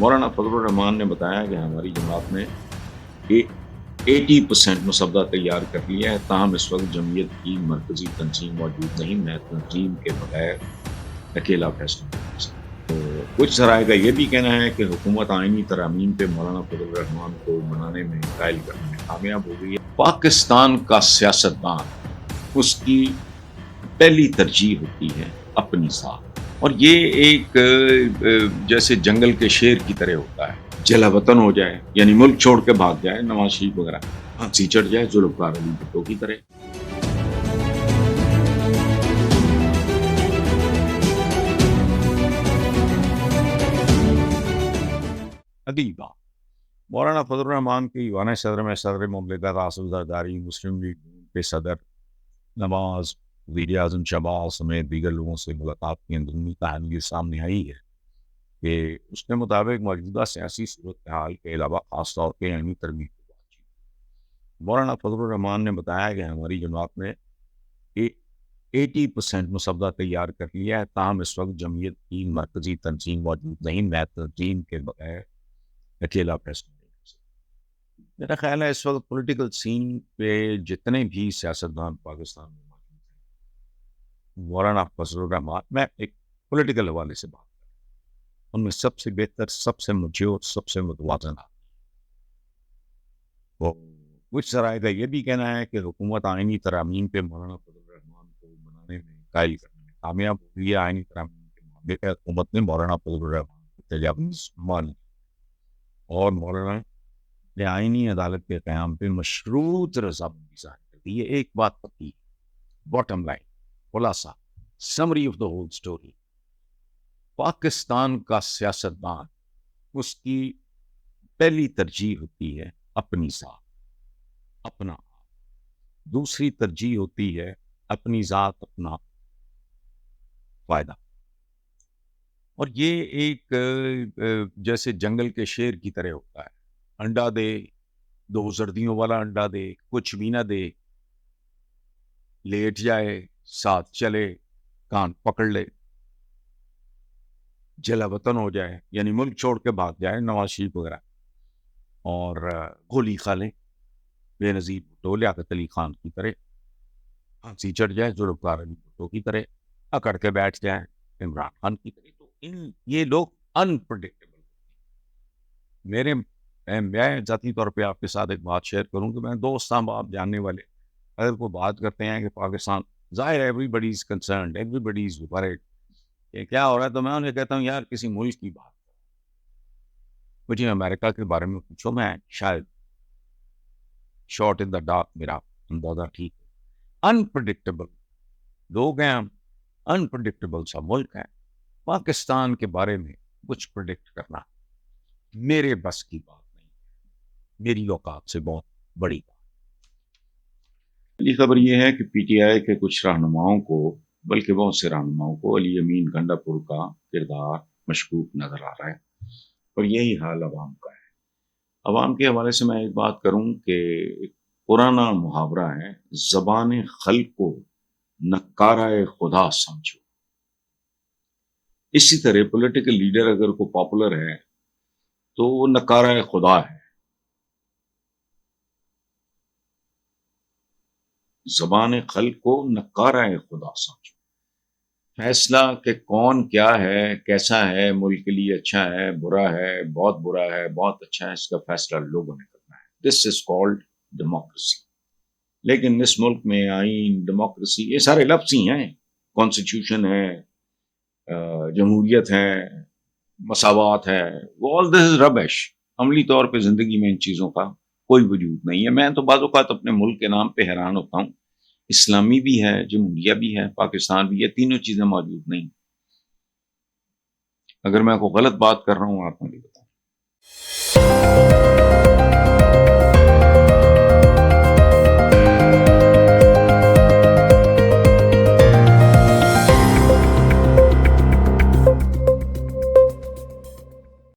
مولانا فضلور رحمان نے بتایا کہ ہماری جماعت نے 80% مسودہ تیار کر لیا ہے، تاہم اس وقت جمعیت کی مرکزی تنظیم موجود نہیں، میں تنظیم کے بغیر اکیلا فیصلہ نہیں کر سکتا۔ تو کچھ ذرائع کا یہ بھی کہنا ہے کہ حکومت آئینی ترامیم پہ مولانا فضلور رحمان کو منانے میں قائل کرنے میں کامیاب ہو گئی ہے۔ پاکستان کا سیاستدان، اس کی پہلی ترجیح ہوتی ہے اپنی ذات، اور یہ ایک جیسے جنگل کے شیر کی طرح ہوتا ہے، جلا وطن ہو جائے یعنی ملک چھوڑ کے بھاگ جائے نواز شریف وغیرہ، پھانسی چڑھ جائے ذوالفقار علی بھٹو کی طرح۔ اگلی بات، مولانا فضلور الرحمان کے ایوان صدر میں صدر مملکت آصف زرداری، مسلم لیگ کے صدر نواز، وزیر اعظم شہباز سمیت دیگر لوگوں سے ملاقات کی اندرونی کہانی سامنے آئی ہے کہ اس کے مطابق موجودہ سیاسی صورتحال کے علاوہ خاص طور پہ علمی تربیت کی بات چیت۔ مولانا فضلور الرحمان نے بتایا کہ ہماری جماعت نے 80% مسودہ تیار کر لیا ہے، تاہم اس وقت جمعیت کی مرکزی تنظیم موجود نہیں، میں تنظیم کے بغیر اکیلا فیصلہ نہیں کر سکتا۔ میرا خیال ہے اس وقت پولیٹیکل سین پہ جتنے بھی سیاستدان پاکستان میں موجود ہیں، مولانا فضلور الرحمان، میں ایک پولیٹیکل حوالے سے بات کروں، ان میں سب سے بہتر، سب سے میچور، سب سے متوازن وہ کچھ ذرائع کا یہ بھی کہنا ہے کہ حکومت آئینی ترامیم پہ مولانا فضلور الرحمان کو منانے میں قائل کرنے میں کامیاب ہوئی ہے۔ آئینی ترامیم کے معاملے پہ حکومت نے مولانا فضلور الرحمان کی تجاویز مان لی اور مولانا نے آئینی عدالت کے قیام پہ مشروط رضامندی ظاہر کر دی۔ یہ ایک بات پکی، باٹم لائن، خلاصہ، summary of the whole story, Pakistan کا سیاستدان، اس کی پہلی ترجیح ہوتی ہے اپنی ذات، اپنا، دوسری ترجیح ہوتی ہے اپنی ذات، اپنا فائدہ، اور یہ ایک جیسے جنگل کے شیر کی طرح ہوتا ہے، انڈا دے، 2 زردیوں والا انڈا دے، کچھ بھی نہ دے، لیٹ جائے، ساتھ چلے، کان پکڑ لے، جلا وطن ہو جائے یعنی ملک چھوڑ کے بھاگ جائے نواز شریف وغیرہ، اور گولی کھا لیں بے نظیر بھٹو، لیاقت علی خان کی طرح، پھانسی چڑھ جائے ذوالفقار علی بھٹو کی طرح، اکڑ کے بیٹھ جائیں عمران خان کی طرح۔ تو یہ لوگ انپریڈکٹیبل۔ میں ذاتی طور پہ آپ کے ساتھ ایک بات شیئر کروں کہ میں دوست صاحب، آپ جاننے والے، اگر کوئی بات کرتے ہیں کہ پاکستان، ظاہر ہے everybody is concerned, everybody is worried کہ کیا ہو رہا ہے، تو میں انہیں کہتا ہوں یار کسی ملک کی بات، مجھے امریکہ کے بارے میں پوچھو، میں شاید شارٹ ان دا ڈارک، میرا اندازہ ٹھیک ہے۔ انپریڈکٹیبل لوگ ہیں ہم، انپریڈکٹیبل سا ملک ہے۔ پاکستان کے بارے میں کچھ پریڈکٹ کرنا میرے بس کی بات نہیں، میری اوقات سے بہت بڑی بات۔ پہلی خبر یہ ہے کہ پی ٹی آئی کے کچھ رہنماؤں کو، بلکہ بہت سے رہنماؤں کو علی امین گنڈا پور کا کردار مشکوک نظر آ رہا ہے، اور یہی حال عوام کا ہے۔ عوام کے حوالے سے میں ایک بات کروں کہ ایک پرانا محاورہ ہے، زبان خلق کو نکارہ خدا سمجھو۔ اسی طرح پولیٹیکل لیڈر اگر کوئی پاپولر ہے تو وہ نکارہ خدا ہے۔ زبان خلق کو نکارہ خدا سمجھو۔ فیصلہ کہ کون کیا ہے، کیسا ہے، ملک کے لیے اچھا ہے، برا ہے، بہت اچھا ہے، اس کا فیصلہ لوگوں نے کرنا ہے۔ دس از کالڈ ڈیموکریسی۔ لیکن اس ملک میں آئین، ڈیموکریسی، یہ سارے لفظ ہی ہیں، کانسٹیٹیوشن ہے، جمہوریت ہے، مساوات ہے، all this is rubbish۔ عملی طور پہ زندگی میں ان چیزوں کا کوئی وجود نہیں ہے۔ میں تو بعض اوقات اپنے ملک کے نام پہ حیران ہوتا ہوں، اسلامی بھی ہے، جمہوریہ بھی ہے، پاکستان بھی ہے، تینوں چیزیں موجود نہیں۔ اگر میں کوئی غلط بات کر رہا ہوں آپ مجھے بتائیں۔